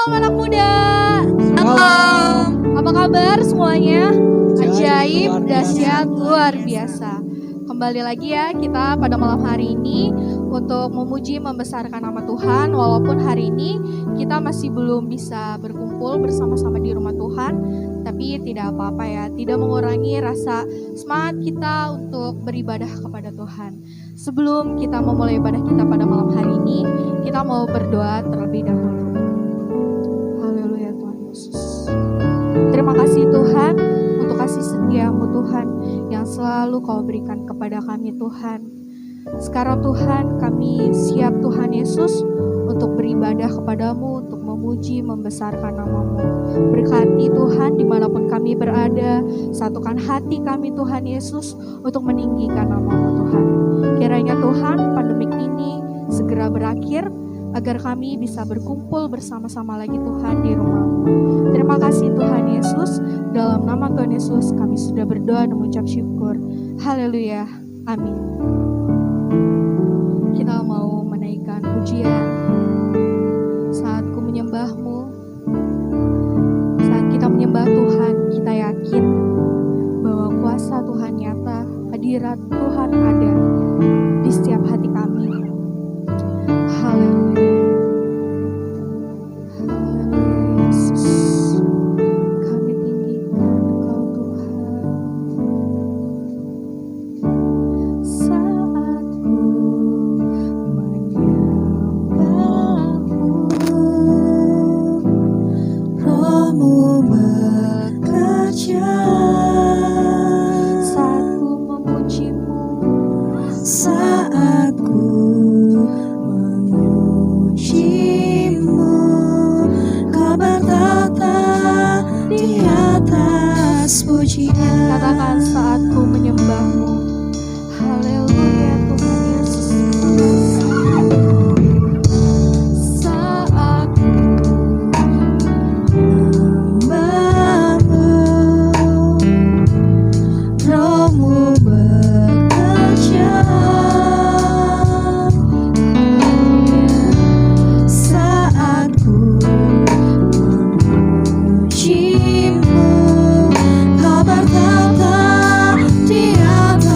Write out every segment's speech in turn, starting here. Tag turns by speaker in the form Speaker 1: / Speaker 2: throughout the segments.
Speaker 1: Salam anak muda. Salam. Apa kabar semuanya? Ajaib, dahsyat, luar biasa. Kembali lagi ya kita pada malam hari ini untuk memuji membesarkan nama Tuhan. Walaupun hari ini kita masih belum bisa berkumpul bersama-sama di rumah Tuhan, tapi tidak apa-apa ya, tidak mengurangi rasa semangat kita untuk beribadah kepada Tuhan. Sebelum kita memulai ibadah kita pada malam hari ini, kita mau berdoa terlebih dahulu. Haleluya Tuhan Yesus. Terima kasih Tuhan untuk kasih setiamu Tuhan yang selalu kau berikan kepada kami Tuhan. Sekarang Tuhan kami siap Tuhan Yesus untuk beribadah kepadamu, untuk memuji, membesarkan namamu. Berkati Tuhan dimanapun kami berada, satukan hati kami Tuhan Yesus untuk meninggikan namamu Tuhan. Kiranya Tuhan pandemik ini segera berakhir, agar kami bisa berkumpul bersama-sama lagi Tuhan di rumah-Mu. Terima kasih Tuhan Yesus, dalam nama Tuhan Yesus kami sudah berdoa dan mengucap syukur. Haleluya, amin. Kita mau menaikkan pujian. Saat ku menyembah-Mu, saat kita menyembah Tuhan, kita yakin bahwa kuasa Tuhan nyata, hadirat Tuhan ada di setiap hati kami. Haleluya. Katakan saat ku menyembah-Mu. Haleluya Tuhan Yesus. Saat ku menyembah-Mu, Roh-Mu bekerja. Saat ku memuji-Mu, bertata di atas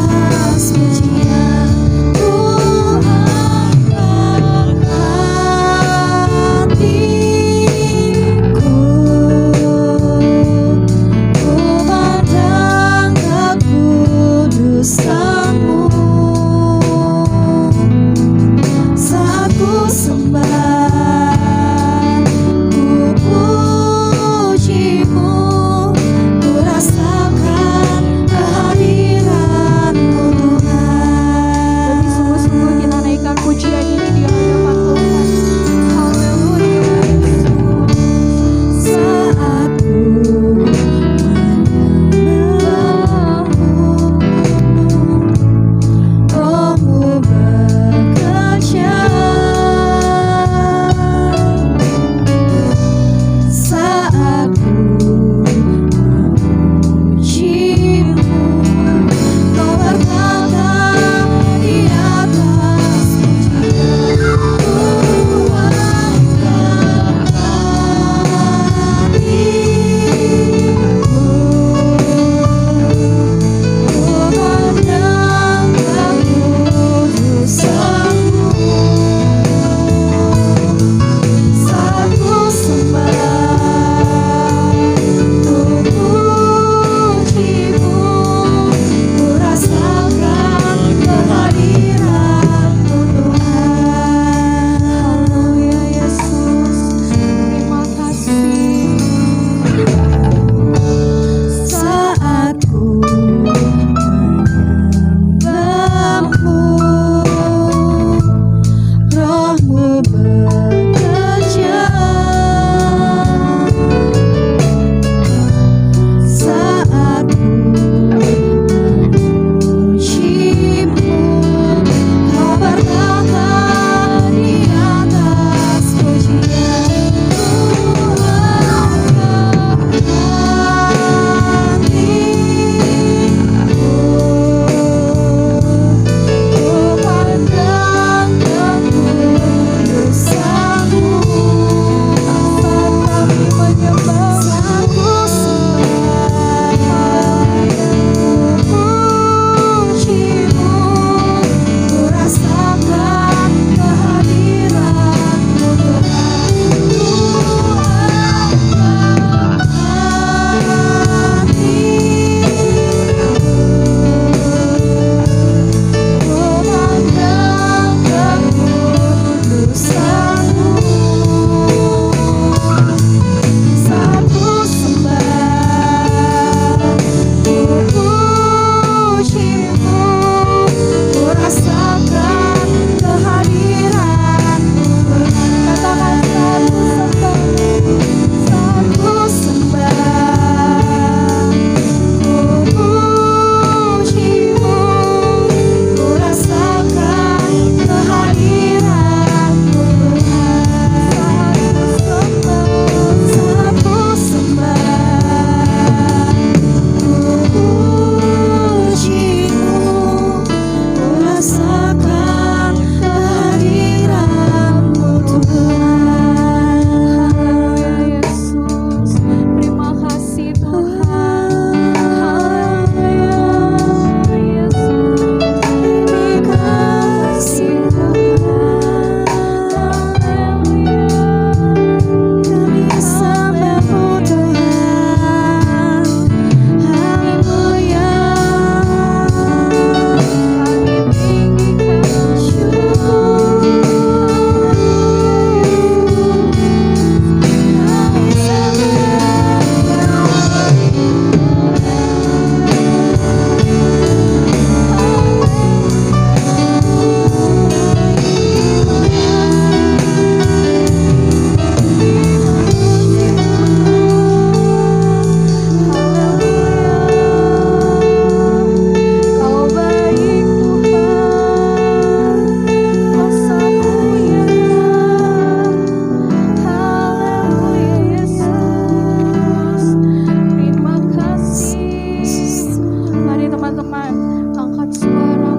Speaker 1: teman-teman angkat suara,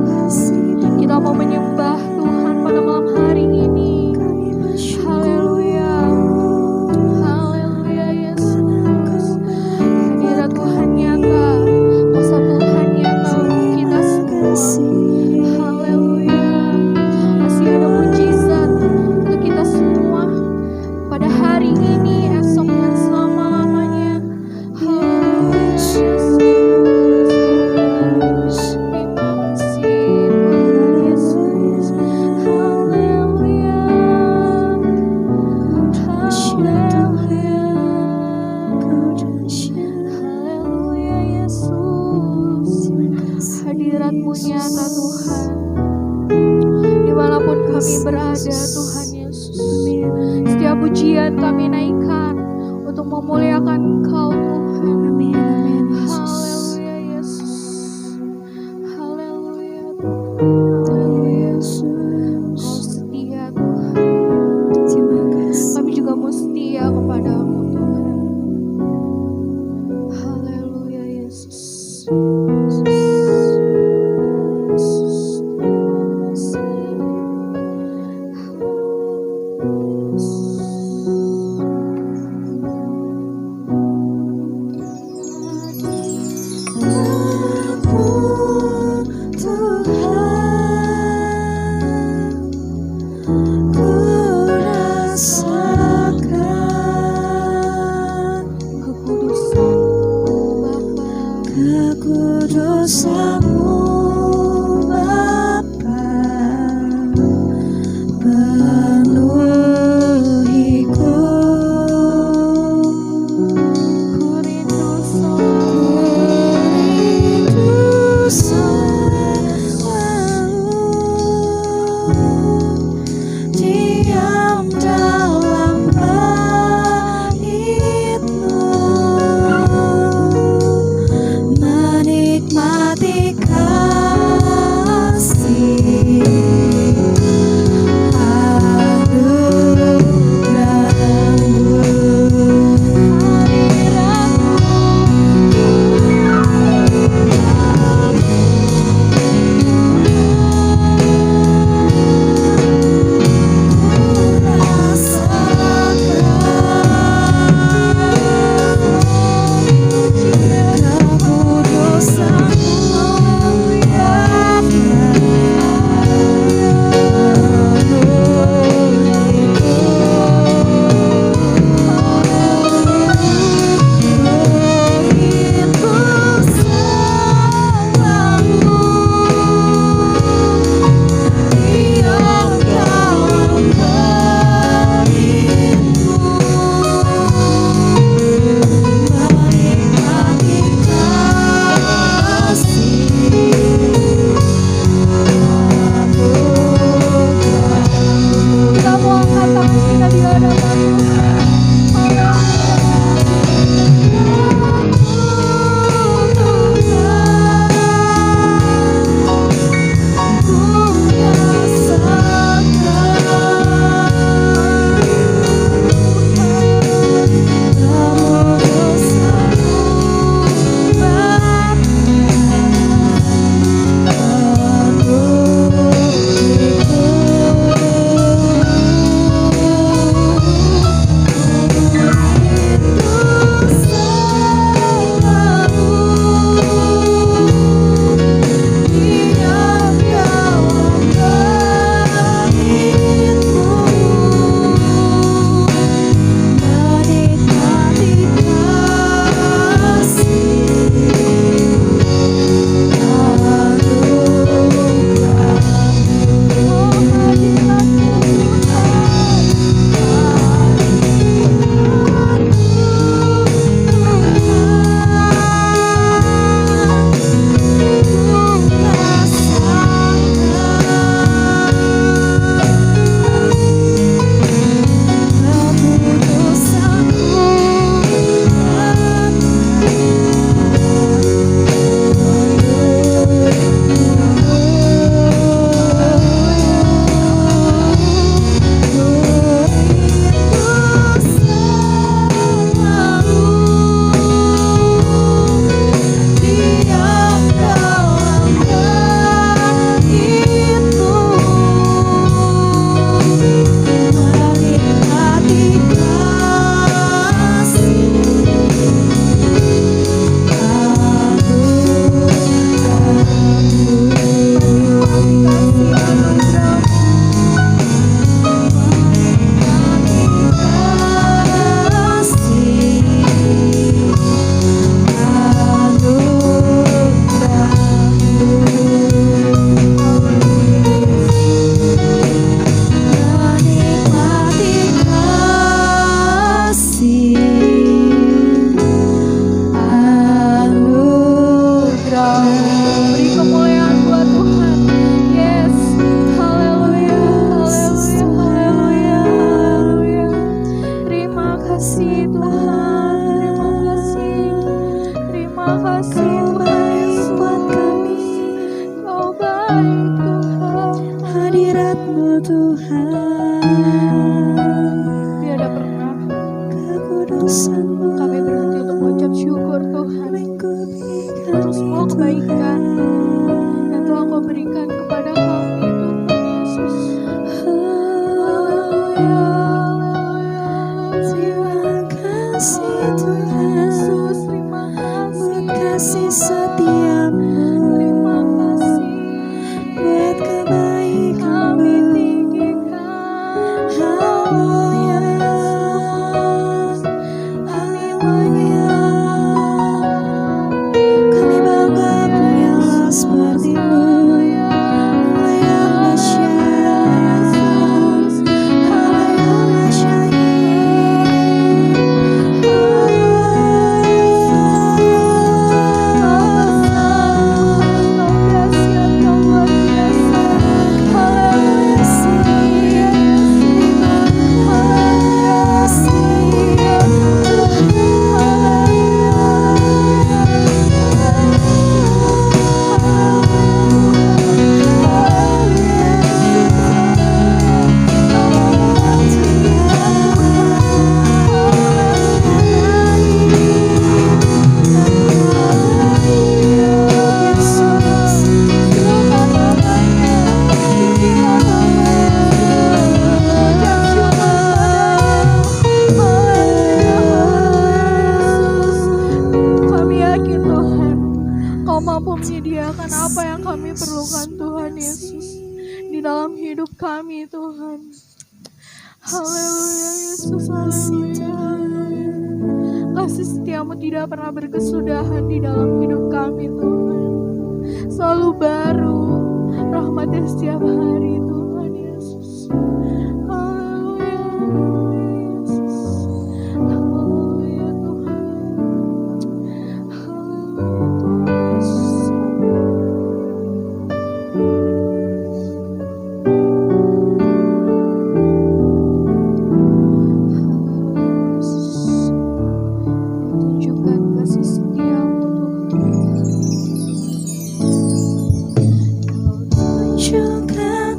Speaker 1: kita mau menyembah Tuhan pada malam hari ini. Haleluya, haleluya Yesus. Hadirat Tuhan nyata, kuasa Tuhan nyata untuk kita semua. Haleluya, masih ada mujizat untuk kita semua pada hari ini, esok dan selama-lamanya. Haleluya Yesus. Terima kasih Tuhan Yesus. Haleluya, haleluya, haleluya Yesus. Hadirat-Mu nyata Tuhan, dimanapun kami berada Tuhan Yesus. Setiap pujian kami naikkan untuk memuliakan Engkau Tuhan. Haleluya Yesus. Haleluya Tuhan Yesus. Kau setia Tuhan. Kami juga mau setia kepadamu Tuhan. Haleluya Yesus.
Speaker 2: Kekudusan-Mu Bapa penuhiku.
Speaker 1: Ku rindu
Speaker 2: selalu diam dalam bait-Mu, menikmati Tuhan,
Speaker 1: Tiada pernah
Speaker 2: kekudusan-Mu
Speaker 1: kami berhenti untuk mengucap syukur Tuhan
Speaker 2: mengkubikan
Speaker 1: untuk semua kebaikan yang telah Kau berikan kepada kami Tuhan Yesus. Haleluya,
Speaker 2: Terima kasih Tuhan
Speaker 1: Yesus, terima kasih.
Speaker 2: buat kasih setiamu,
Speaker 1: Terima kasih.
Speaker 2: buat
Speaker 1: Kami
Speaker 2: kebaikan-Mu.
Speaker 1: tinggikan.
Speaker 2: Haleluya, haleluya. Kami bangga punya Allah seperti-Mu, Allah yang dahsyat, Allah yang ajaib.
Speaker 1: Kami yakin Tuhan, Kau mampu menyediakan apa yang kami perlukan Tuhan Yesus di dalam hidup kami Tuhan. Haleluya Yesus, haleluya. Kasih setiamu tidak pernah berkesudahan di dalam hidup kami Tuhan. Selalu baru rahmatnya setiap hari Tuhan Yesus. Haleluya Yesus. Haleluya Tuhan. Haleluya Yesus. Tunjukkan kasih setiamu Tuhan.
Speaker 2: Tunjukkan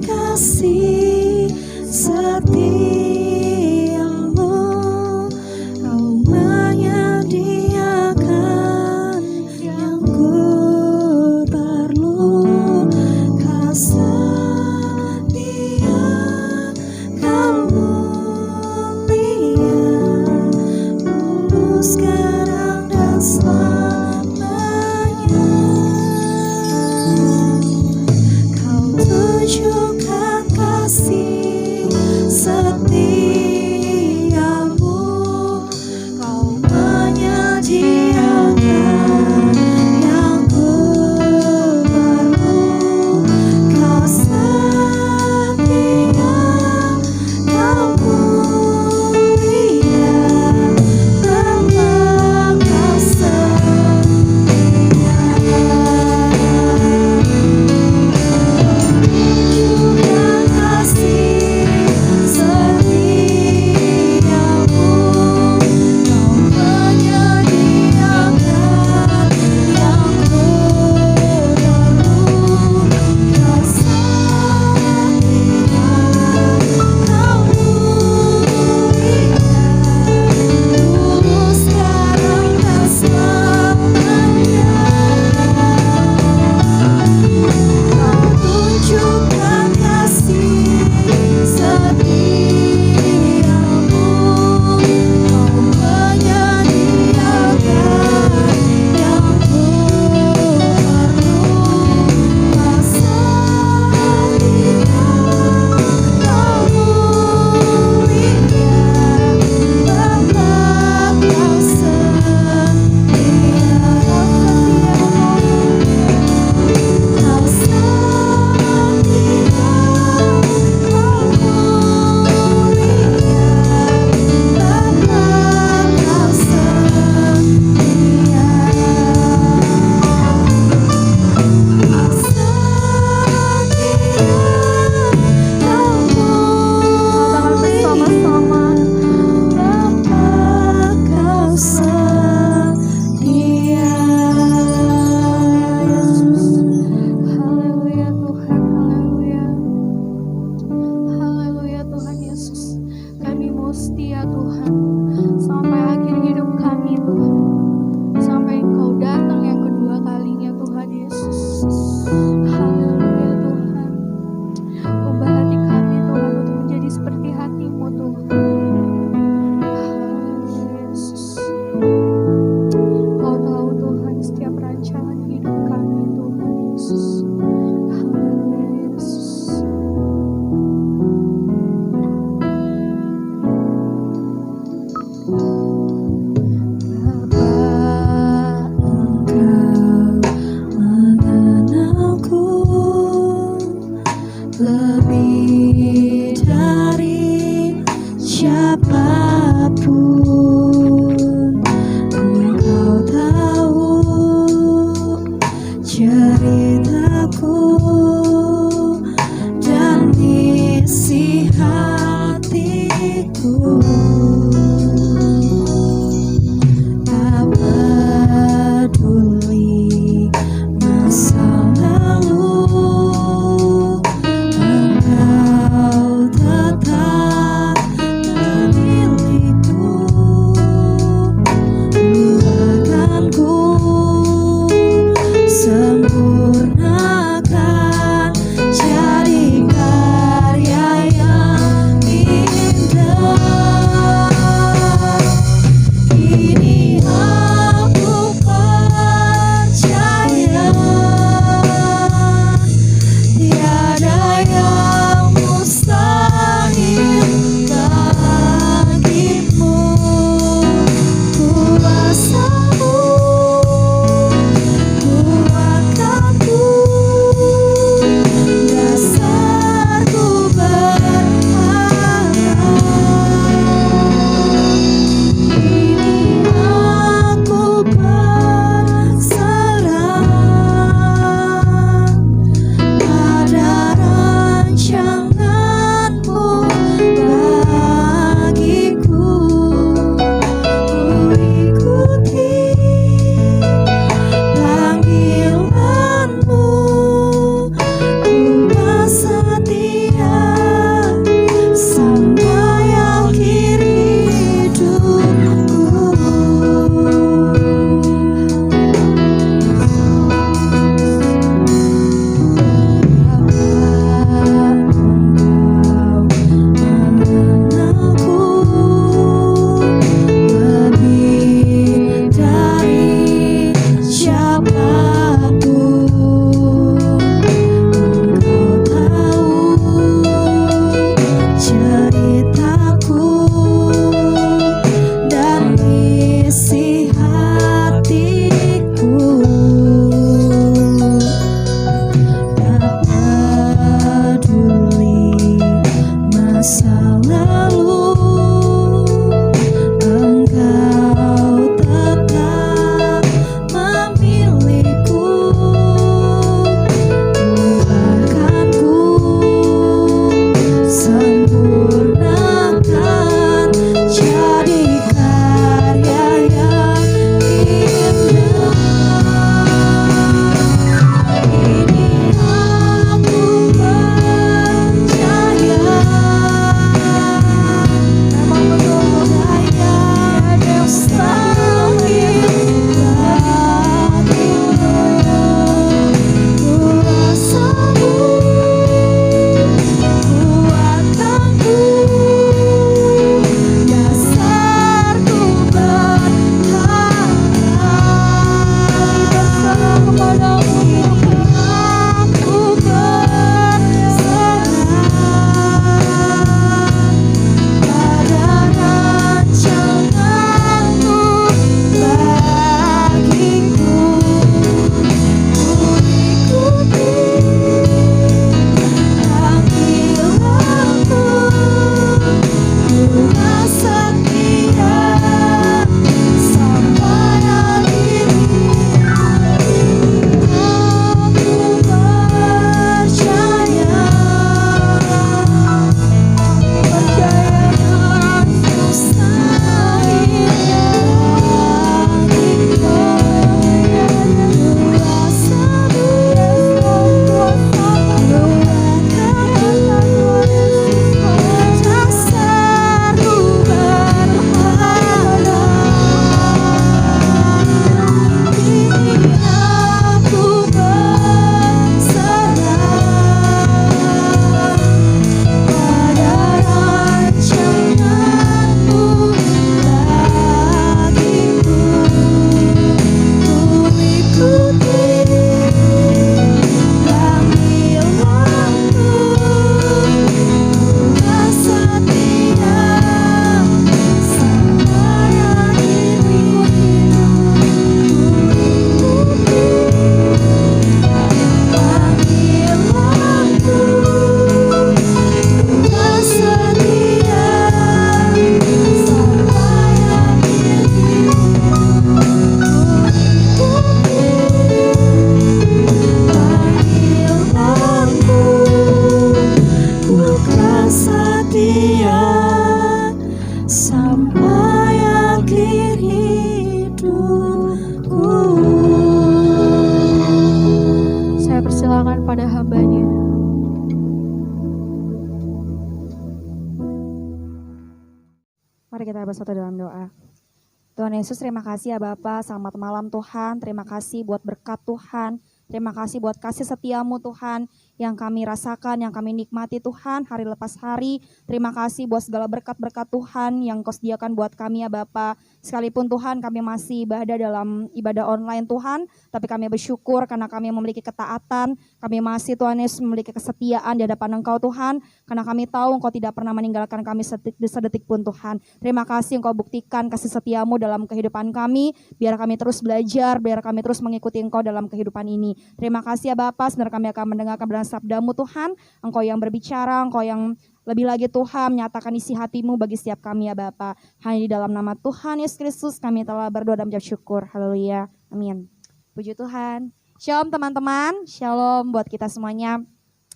Speaker 2: cintaku dan isi hatiku. Tak peduli masa lalu, Engkau tetap milikku. Luahkanku, sempurnakan jadi karya yang indah.
Speaker 1: firman pada hamba-Nya.
Speaker 3: Mari kita bersatu dalam doa. Tuhan Yesus, terima kasih ya Bapa, selamat malam Tuhan, terima kasih buat berkat Tuhan, terima kasih buat kasih setiamu Tuhan, yang kami rasakan, yang kami nikmati Tuhan, hari lepas hari. Terima kasih buat segala berkat-berkat Tuhan yang Kau sediakan buat kami ya Bapa. Sekalipun Tuhan kami masih ibadah dalam ibadah online Tuhan, tapi kami bersyukur karena kami memiliki ketaatan, kami masih Tuhan Yesus memiliki kesetiaan di hadapan Engkau Tuhan, karena kami tahu Engkau tidak pernah meninggalkan kami sedetik pun Tuhan. Terima kasih Engkau buktikan kasih setiamu dalam kehidupan kami, biar kami terus belajar, biar kami terus mengikuti Engkau dalam kehidupan ini. Terima kasih ya Bapa, sebenarnya kami akan mendengarkan kebenaran sabdamu Tuhan, Engkau yang berbicara, Engkau yang lebih lagi Tuhan menyatakan isi hatimu bagi setiap kami ya Bapa. Hanya di dalam nama Tuhan Yesus Kristus kami telah berdoa dan mengucap syukur. Haleluya. Amin. Puji Tuhan. Shalom teman-teman. Shalom buat kita semuanya.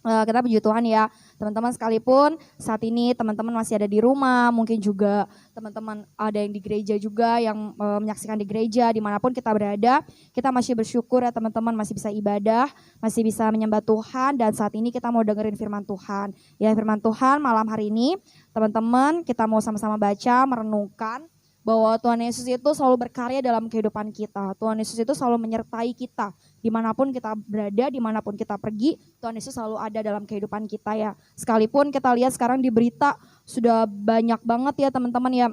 Speaker 3: Kita puji Tuhan ya teman-teman, sekalipun saat ini teman-teman masih ada di rumah, mungkin juga teman-teman ada yang di gereja juga, yang menyaksikan di gereja, dimanapun kita berada, kita masih bersyukur ya teman-teman, masih bisa ibadah, masih bisa menyembah Tuhan, dan saat ini kita mau dengerin firman Tuhan. Ya, firman Tuhan malam hari ini teman-teman kita mau sama-sama baca, merenungkan bahwa Tuhan Yesus itu selalu berkarya dalam kehidupan kita. Tuhan Yesus itu selalu menyertai kita. Dimanapun kita berada, dimanapun kita pergi, Tuhan Yesus selalu ada dalam kehidupan kita ya. Sekalipun kita lihat sekarang di berita sudah banyak banget ya teman-teman ya,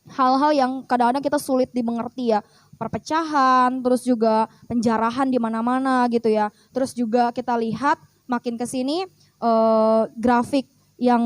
Speaker 3: hal-hal yang kadang-kadang kita sulit dimengerti ya. Perpecahan, terus juga penjarahan di mana-mana gitu ya. Terus juga kita lihat makin ke sini grafik yang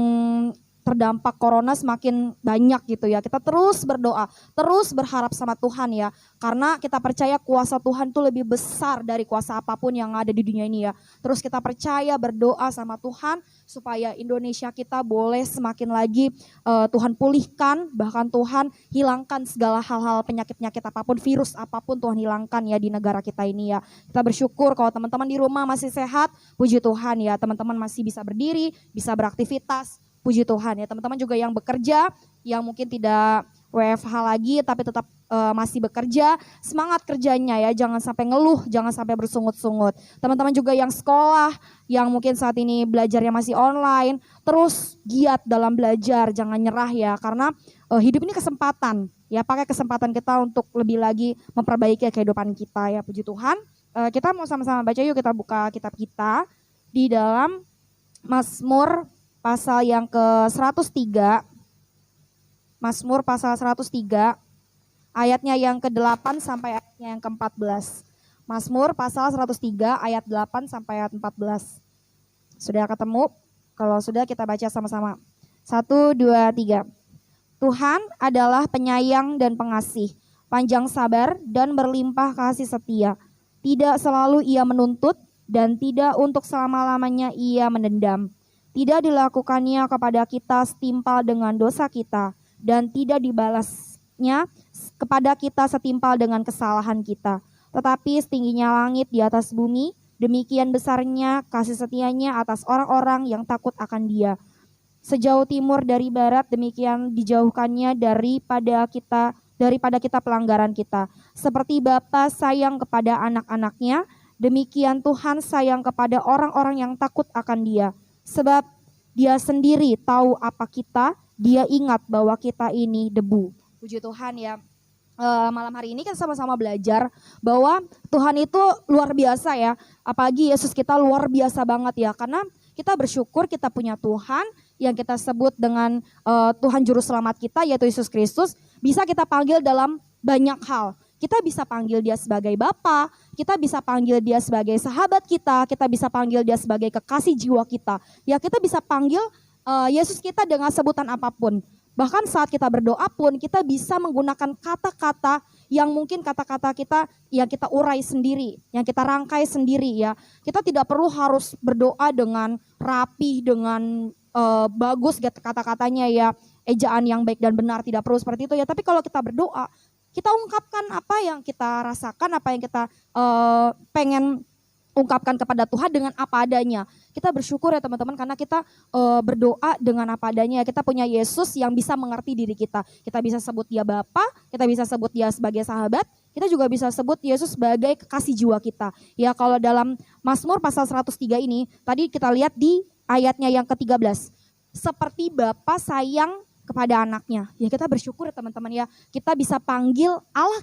Speaker 3: terdampak corona semakin banyak gitu ya. Kita terus berdoa, terus berharap sama Tuhan ya. Karena kita percaya kuasa Tuhan itu lebih besar dari kuasa apapun yang ada di dunia ini ya. Terus kita percaya berdoa sama Tuhan supaya Indonesia kita boleh semakin lagi Tuhan pulihkan, bahkan Tuhan hilangkan segala hal-hal penyakit-penyakit apapun, virus apapun Tuhan hilangkan ya di negara kita ini ya. Kita bersyukur kalau teman-teman di rumah masih sehat, puji Tuhan ya, teman-teman masih bisa berdiri, bisa beraktivitas. Puji Tuhan ya, teman-teman juga yang bekerja, yang mungkin tidak WFH lagi tapi tetap masih bekerja, semangat kerjanya ya, jangan sampai ngeluh, jangan sampai bersungut-sungut. Teman-teman juga yang sekolah, yang mungkin saat ini belajarnya masih online, terus giat dalam belajar, jangan nyerah ya, karena hidup ini kesempatan ya, pakai kesempatan kita untuk lebih lagi memperbaiki kehidupan kita ya, puji Tuhan. Kita mau sama-sama baca yuk, kita buka kitab kita di dalam Mazmur pasal yang ke-103, Mazmur pasal 103, ayatnya yang ke-8 sampai ayatnya yang ke-14. Mazmur pasal 103 ayat 8 sampai ayat 14. Sudah ketemu? Kalau sudah kita baca sama-sama. 1, 2, 3. Tuhan adalah penyayang dan pengasih, panjang sabar dan berlimpah kasih setia. Tidak selalu ia menuntut dan tidak untuk selama-lamanya ia mendendam. Tidak dilakukannya kepada kita setimpal dengan dosa kita, dan tidak dibalasnya kepada kita setimpal dengan kesalahan kita. Tetapi setingginya langit di atas bumi, demikian besarnya kasih setianya atas orang-orang yang takut akan Dia. Sejauh timur dari barat, demikian dijauhkannya daripada kita pelanggaran kita. Seperti Bapa sayang kepada anak-anaknya, demikian Tuhan sayang kepada orang-orang yang takut akan Dia. Sebab Dia sendiri tahu apa kita, Dia ingat bahwa kita ini debu. Puji Tuhan ya. Malam hari ini kita sama-sama belajar bahwa Tuhan itu luar biasa ya. Apalagi Yesus kita luar biasa banget ya. Karena kita bersyukur kita punya Tuhan yang kita sebut dengan Tuhan Juru Selamat kita, yaitu Yesus Kristus. Bisa kita panggil dalam banyak hal. Kita bisa panggil Dia sebagai Bapa, kita bisa panggil Dia sebagai sahabat kita bisa panggil Dia sebagai kekasih jiwa kita. Ya, kita bisa panggil Yesus kita dengan sebutan apapun. Bahkan saat kita berdoa pun kita bisa menggunakan kata-kata yang mungkin kata-kata kita yang kita urai sendiri, yang kita rangkai sendiri ya. Kita tidak perlu harus berdoa dengan rapi, dengan bagus kata-katanya ya, ejaan yang baik dan benar, tidak perlu seperti itu ya. Tapi kalau kita berdoa, kita ungkapkan apa yang kita rasakan, apa yang kita pengen ungkapkan kepada Tuhan dengan apa adanya. Kita bersyukur ya teman-teman karena kita berdoa dengan apa adanya. Kita punya Yesus yang bisa mengerti diri kita. Kita bisa sebut dia Bapa, kita bisa sebut dia sebagai sahabat, kita juga bisa sebut Yesus sebagai kekasih jiwa kita. Ya kalau dalam Mazmur pasal 103 ini, tadi kita lihat di ayatnya yang ke-13. Seperti Bapa sayang kepada anaknya. Ya kita bersyukur ya teman-teman ya. Kita bisa panggil Allah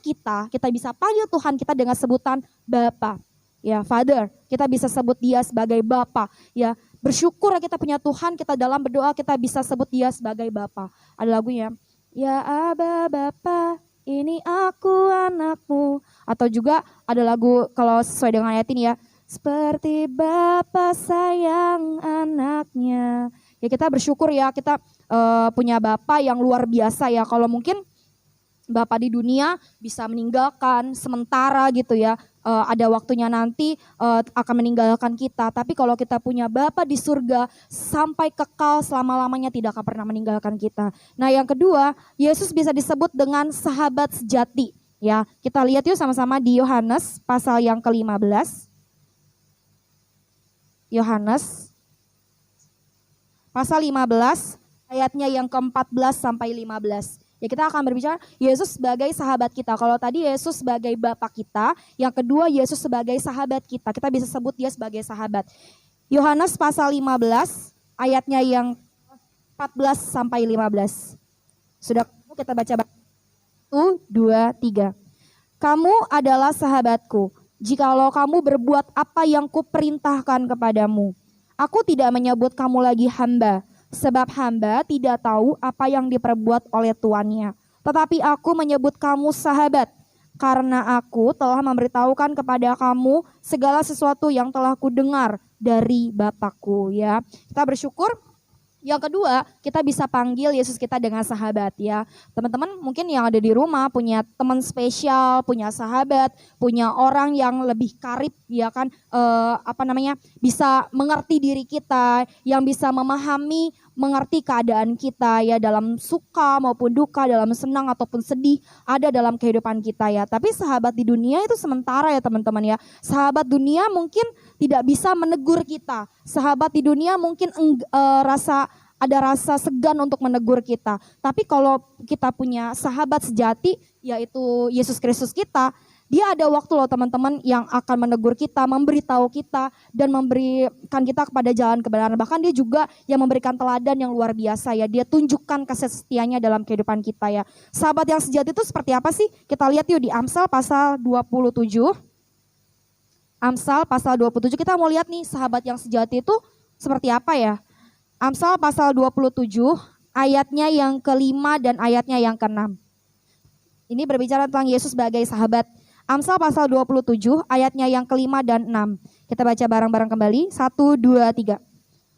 Speaker 3: kita bisa panggil Tuhan kita dengan sebutan Bapa. Ya, Father, kita bisa sebut dia sebagai Bapa. Ya, bersyukur ya kita punya Tuhan, kita dalam berdoa kita bisa sebut dia sebagai Bapa. Ada lagunya, ya Aba Bapa, ini aku anakmu. Atau juga ada lagu kalau sesuai dengan ayat ini ya, seperti Bapa sayang anaknya. Ya kita bersyukur ya kita punya Bapa yang luar biasa ya. Kalau mungkin Bapa di dunia bisa meninggalkan sementara gitu ya. Ada waktunya nanti akan meninggalkan kita. Tapi kalau kita punya Bapa di surga sampai kekal selama-lamanya tidak akan pernah meninggalkan kita. Nah yang kedua, Yesus bisa disebut dengan sahabat sejati. Ya, kita lihat yuk sama-sama di Yohanes pasal yang ke-15. Yohanes pasal 15 ayatnya yang ke-14 sampai 15. Ya kita akan berbicara Yesus sebagai sahabat kita. Kalau tadi Yesus sebagai Bapa kita, yang kedua Yesus sebagai sahabat kita. Kita bisa sebut dia sebagai sahabat. Yohanes pasal 15 ayatnya yang 14 sampai 15. Sudah kita baca 1, 2, 3. Kamu adalah sahabatku, jikalau kamu berbuat apa yang kuperintahkan kepadamu. Aku tidak menyebut kamu lagi hamba, sebab hamba tidak tahu apa yang diperbuat oleh tuannya. Tetapi aku menyebut kamu sahabat, karena aku telah memberitahukan kepada kamu segala sesuatu yang telah kudengar dari Bapakku. Ya, kita bersyukur. Yang kedua, kita bisa panggil Yesus kita dengan sahabat ya. Teman-teman mungkin yang ada di rumah punya teman spesial, punya sahabat, punya orang yang lebih karib ya kan, bisa mengerti diri kita, yang bisa memahami, mengerti keadaan kita ya dalam suka maupun duka, dalam senang ataupun sedih ada dalam kehidupan kita ya. Tapi sahabat di dunia itu sementara ya teman-teman ya. Sahabat dunia mungkin tidak bisa menegur kita. Sahabat di dunia mungkin ada rasa segan untuk menegur kita. Tapi kalau kita punya sahabat sejati, yaitu Yesus Kristus kita, dia ada waktu loh teman-teman yang akan menegur kita, memberitahu kita, dan memberikan kita kepada jalan kebenaran. Bahkan dia juga yang memberikan teladan yang luar biasa ya. Dia tunjukkan kasih setianya dalam kehidupan kita ya. Sahabat yang sejati itu seperti apa sih? Kita lihat yuk di Amsal pasal 27. Amsal pasal 27 kita mau lihat nih sahabat yang sejati itu seperti apa ya. Amsal pasal 27 ayatnya yang ke-5 dan ayatnya yang ke-6. Ini berbicara tentang Yesus sebagai sahabat. Amsal pasal 27 ayatnya yang ke-5 dan 6. Kita baca bareng-bareng kembali. 1, 2, 3.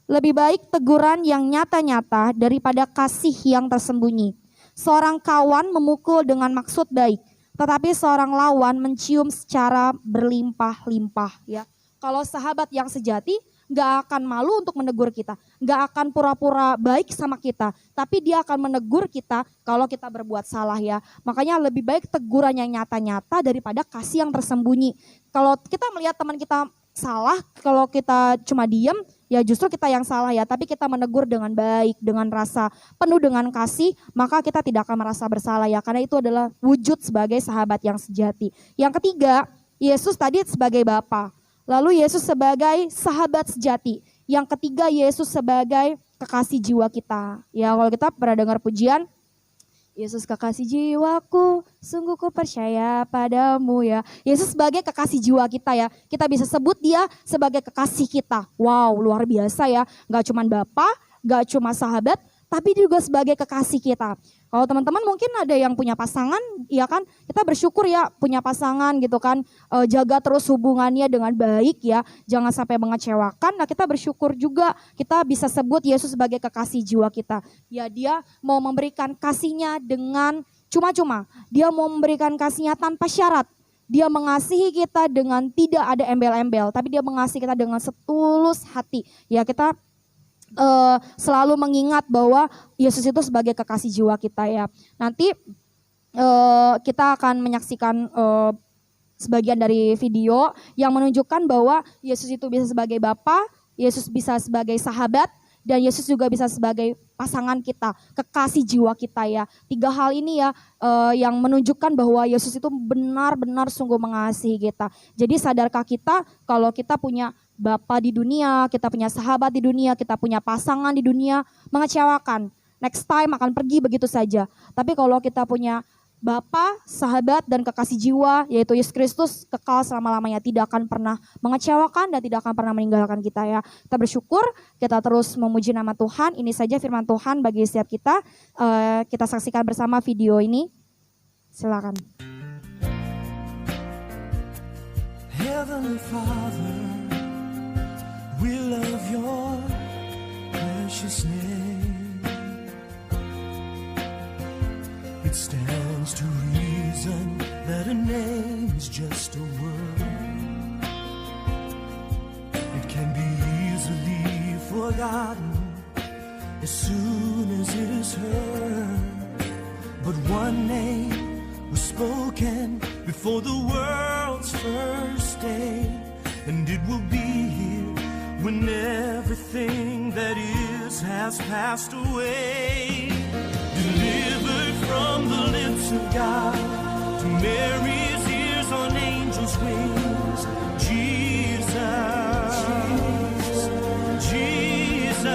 Speaker 3: Lebih baik teguran yang nyata-nyata daripada kasih yang tersembunyi. Seorang kawan memukul dengan maksud baik, tetapi seorang lawan mencium secara berlimpah-limpah ya. Kalau sahabat yang sejati gak akan malu untuk menegur kita, gak akan pura-pura baik sama kita, tapi dia akan menegur kita kalau kita berbuat salah ya. Makanya lebih baik teguran yang nyata-nyata daripada kasih yang tersembunyi. Kalau kita melihat teman kita salah, kalau kita cuma diam, ya justru kita yang salah ya. Tapi kita menegur dengan baik, dengan rasa penuh dengan kasih, maka kita tidak akan merasa bersalah ya. Karena itu adalah wujud sebagai sahabat yang sejati. Yang ketiga, Yesus tadi sebagai Bapa. Lalu Yesus sebagai sahabat sejati. Yang ketiga Yesus sebagai kekasih jiwa kita. Ya kalau kita pernah dengar pujian, Yesus kekasih jiwaku, sungguh ku percaya padamu ya. Yesus sebagai kekasih jiwa kita ya. Kita bisa sebut dia sebagai kekasih kita. Wow luar biasa ya. Gak cuma Bapa, gak cuma sahabat, tapi juga sebagai kekasih kita. Kalau teman-teman mungkin ada yang punya pasangan, ya kan, kita bersyukur ya punya pasangan gitu kan, jaga terus hubungannya dengan baik ya, jangan sampai mengecewakan. Nah kita bersyukur juga kita bisa sebut Yesus sebagai kekasih jiwa kita. Ya dia mau memberikan kasihnya dengan cuma-cuma, dia mau memberikan kasihnya tanpa syarat. Dia mengasihi kita dengan tidak ada embel-embel, tapi dia mengasihi kita dengan setulus hati. Ya kita selalu mengingat bahwa Yesus itu sebagai kekasih jiwa kita ya. Nanti kita akan menyaksikan sebagian dari video yang menunjukkan bahwa Yesus itu bisa sebagai Bapa, Yesus bisa sebagai sahabat, dan Yesus juga bisa sebagai pasangan kita, kekasih jiwa kita ya. 3 hal ini ya yang menunjukkan bahwa Yesus itu benar-benar sungguh mengasihi kita. Jadi sadarkah kita kalau kita punya Bapa di dunia, kita punya sahabat di dunia, kita punya pasangan di dunia, mengecewakan. Next time akan pergi begitu saja. Tapi kalau kita punya Bapa, sahabat, dan kekasih jiwa, yaitu Yesus Kristus, kekal selama-lamanya, tidak akan pernah mengecewakan dan tidak akan pernah meninggalkan kita ya. Kita bersyukur, kita terus memuji nama Tuhan. Ini saja firman Tuhan bagi setiap kita. Kita saksikan bersama video ini. Silakan.
Speaker 2: Heavenly Father, we love your precious name. It stands to reason that a name is just a word. It can be easily forgotten as soon as it is heard. But one name was spoken before the world's first day, and it will be here when everything that is has passed away. Delivered from the lips of God to Mary's ears on angels' wings. Jesus, Jesus,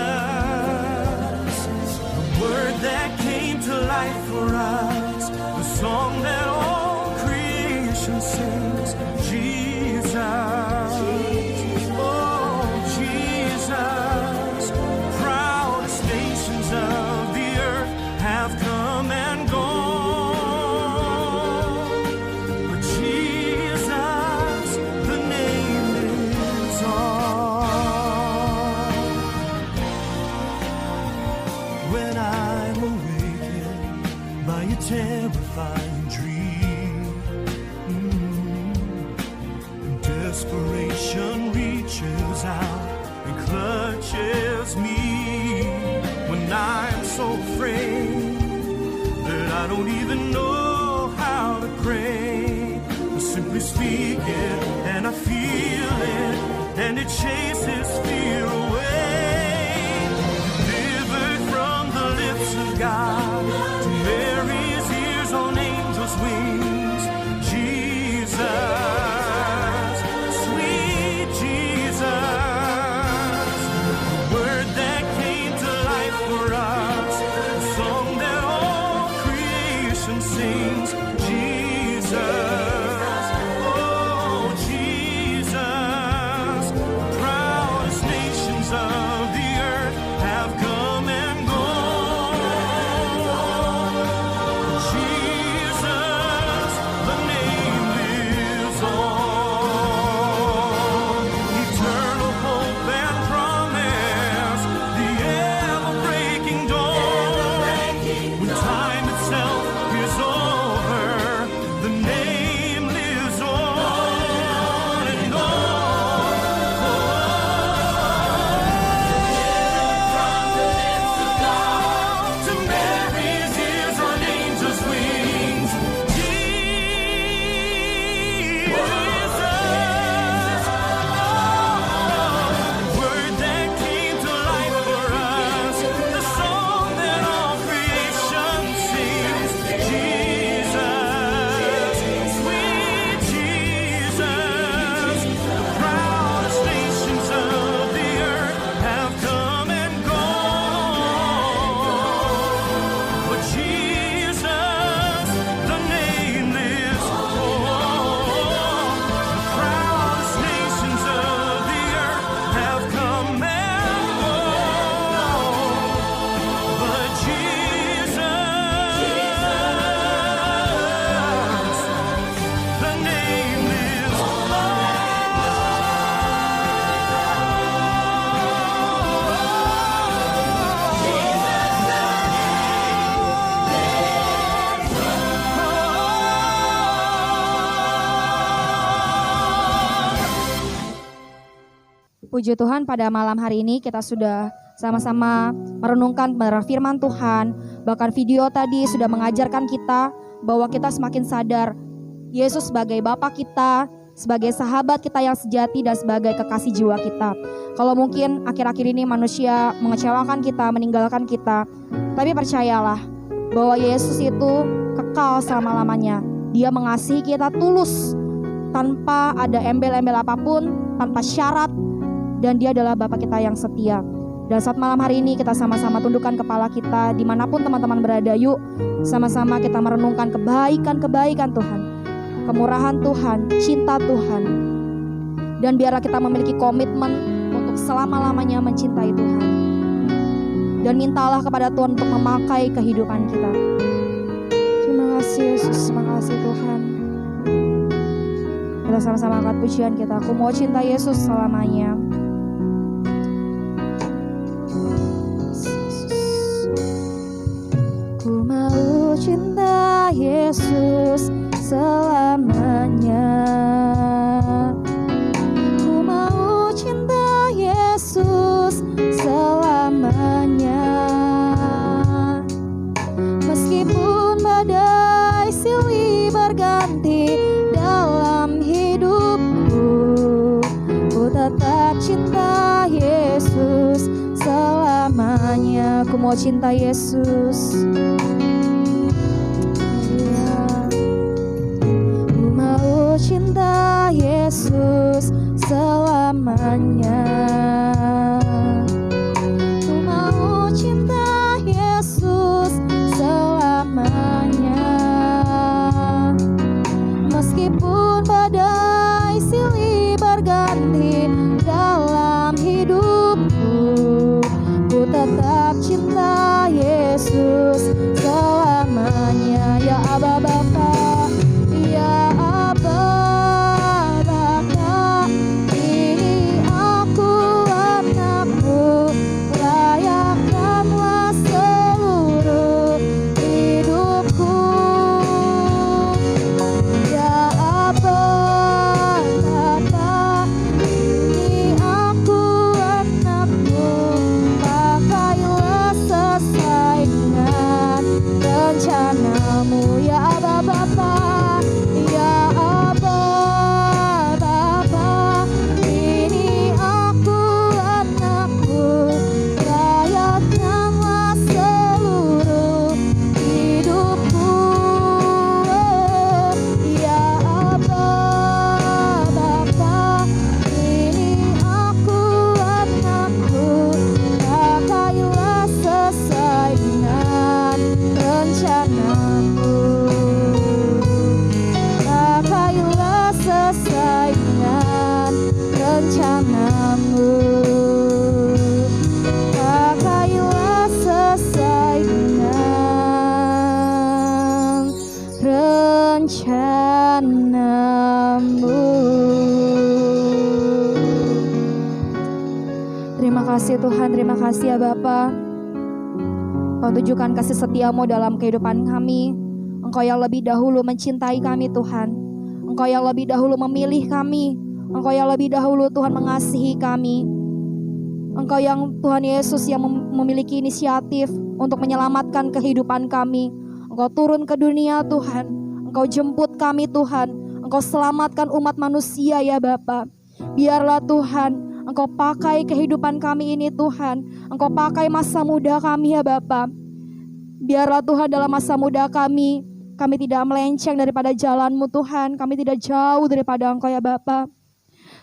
Speaker 2: the word that came to life for us, the song that all creation sings. Jesus, oh Jesus, proudest nations of the earth have come and gone, but Jesus, the name lives on. When I'm awakened by a terrifying dream, and desperation reaches out and clutches me, when I'm so afraid that I don't even know how to pray, I simply speak it and I feel it, and it chases fear away. Delivered from the lips of God to Mary's ears on angels' wings. Jesus, sweet Jesus, the word that came to life for us, the song that all creation sings. Jesus, oh Jesus, the proudest nations of the earth have come and gone. Jesus, the name lives on. Eternal hope and promise, the ever-breaking dawn. When time itself is over, the name lives on and on. To Mary's ears on angels' wings. Jesus, word that came to life for us, the song that all creation sings. Jesus, sweet Jesus, the proudest nations of the earth have come and gone, but Jesus, the name lives on. The proudest nations of the earth have come and gone, but Jesus, the name lives
Speaker 3: Puji Tuhan, pada malam hari ini kita sudah sama-sama merenungkan kebenaran firman Tuhan. Bahkan video tadi sudah mengajarkan kita bahwa kita semakin sadar Yesus sebagai Bapa kita, sebagai sahabat kita yang sejati, dan sebagai kekasih jiwa kita. Kalau mungkin akhir-akhir ini manusia mengecewakan kita, meninggalkan kita, tapi percayalah bahwa Yesus itu kekal selama-lamanya. Dia mengasihi kita tulus, tanpa ada embel-embel apapun, tanpa syarat, dan dia adalah Bapa kita yang setia. Dan saat malam hari ini kita sama-sama tundukkan kepala kita dimanapun teman-teman berada. Yuk sama-sama kita merenungkan kebaikan-kebaikan Tuhan, kemurahan Tuhan, cinta Tuhan. Dan biarlah kita memiliki komitmen untuk selama-lamanya mencintai Tuhan. Dan mintalah kepada Tuhan untuk memakai kehidupan kita. Terima kasih Yesus, terima kasih Tuhan. Kita sama-sama angkat pujian kita. Aku mau cinta Yesus selamanya. Ku mau cinta Yesus selamanya. Ku mau cinta Yesus selamanya. Meskipun badai silih berganti dalam hidupku, ku tetap cinta Yesus selamanya. Ku mau cinta Yesus. Ku mau cinta Yesus selamanya. Ku mau cinta Yesus selamanya. Meskipun badai silih berganti dalam hidupku, ku tetap cinta Yesus selamanya. Ya Aba Bapa, ya Aba Bapa, ini aku anakmu, layakkanlah seluruh hidupku. Ya Aba Bapa, ini aku anakmu, pakailah sesuai dengan rencanamu. Ya Aba Bapa, ya Aba Bapa, ini aku anakmu, layakkanlah seluruh hidupku. Ya Aba Bapa, ini aku anakmu, pakailah sesuai dengan rencanamu. Pakailah sesuai dengan rencanamu. Pakailah sesuai dengan rencanamu. Terima kasih Tuhan, terima kasih ya Bapa. Kau tunjukkan kasih setiamu dalam kehidupan kami. Engkau yang lebih dahulu mencintai kami Tuhan. Engkau yang lebih dahulu memilih kami. Engkau yang lebih dahulu Tuhan mengasihi kami. Engkau yang Tuhan Yesus yang memiliki inisiatif untuk menyelamatkan kehidupan kami. Engkau turun ke dunia Tuhan. Engkau jemput kami Tuhan. Engkau selamatkan umat manusia ya Bapa. Biarlah Tuhan Engkau pakai kehidupan kami ini Tuhan. Engkau pakai masa muda kami ya Bapa. Biarlah Tuhan dalam masa muda kami tidak melenceng daripada jalan-Mu Tuhan. Kami tidak jauh daripada Engkau ya Bapa.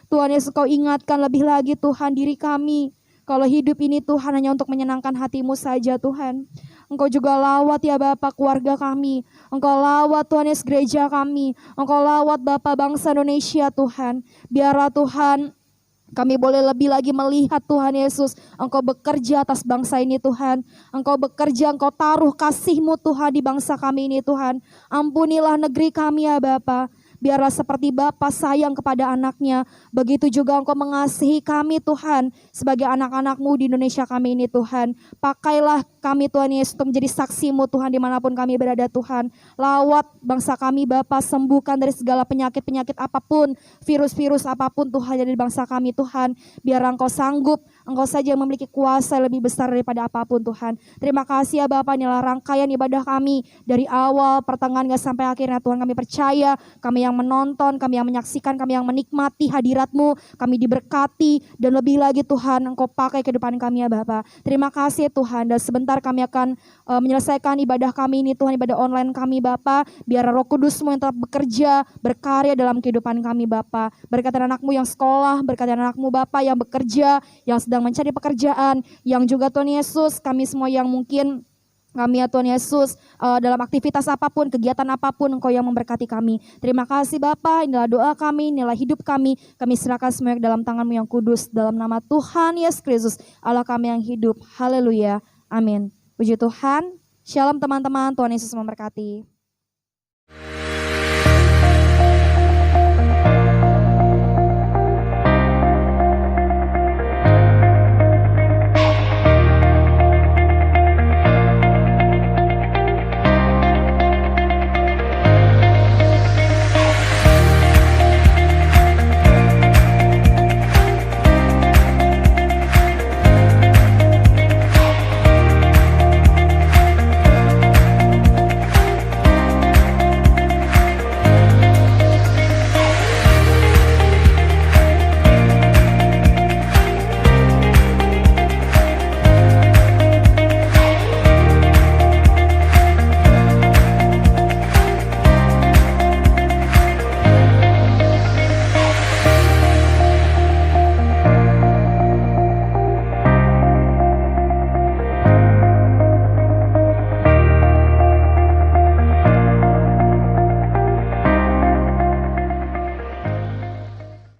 Speaker 3: Tuhan Yesus, Kau ingatkan lebih lagi Tuhan diri kami. Kalau hidup ini Tuhan hanya untuk menyenangkan hati-Mu saja Tuhan. Engkau juga lawat ya Bapa keluarga kami. Engkau lawat Tuhan Yesus gereja kami. Engkau lawat Bapa bangsa Indonesia Tuhan. Biarlah Tuhan kami boleh lebih lagi melihat Tuhan Yesus, Engkau bekerja atas bangsa ini Tuhan. Engkau bekerja, Engkau taruh kasih-Mu Tuhan di bangsa kami ini Tuhan. Ampunilah negeri kami ya Bapa. Biarlah seperti Bapa sayang kepada anaknya, begitu juga Engkau mengasihi kami Tuhan sebagai anak-anak-Mu di Indonesia kami ini Tuhan. Pakailah kami Tuhan Yesus untuk menjadi saksi-Mu Tuhan dimanapun kami berada Tuhan. Lawat bangsa kami Bapa, sembuhkan dari segala penyakit-penyakit apapun, virus-virus apapun Tuhan yang ada di bangsa kami Tuhan. Biar Engkau sanggup, Engkau saja yang memiliki kuasa lebih besar daripada apapun Tuhan. Terima kasih ya Bapa, inilah rangkaian ibadah kami dari awal, pertengahan hingga sampai akhirnya Tuhan. Kami percaya, kami yang menonton, kami yang menyaksikan, kami yang menikmati hadirat-Mu, kami diberkati, dan lebih lagi Tuhan, Engkau pakai kehidupan kami ya Bapa. Terima kasih Tuhan, dan sebentar kami akan menyelesaikan ibadah kami ini Tuhan, ibadah online kami Bapa. Biar Roh Kudus-Mu yang tetap bekerja, berkarya dalam kehidupan kami Bapa. Berkati anak-Mu yang sekolah, berkati anak-Mu Bapa yang bekerja, yang sedang mencari pekerjaan, yang juga Tuhan Yesus, kami semua yang mungkin kami ya Tuhan Yesus, dalam aktivitas apapun, kegiatan apapun, Engkau yang memberkati kami. Terima kasih Bapa, inilah doa kami, inilah hidup kami serahkan semuanya ke dalam tangan-Mu yang kudus, dalam nama Tuhan Yesus Kristus, Allah kami yang hidup. Haleluya, amin. Puji Tuhan, shalom teman-teman, Tuhan Yesus memberkati.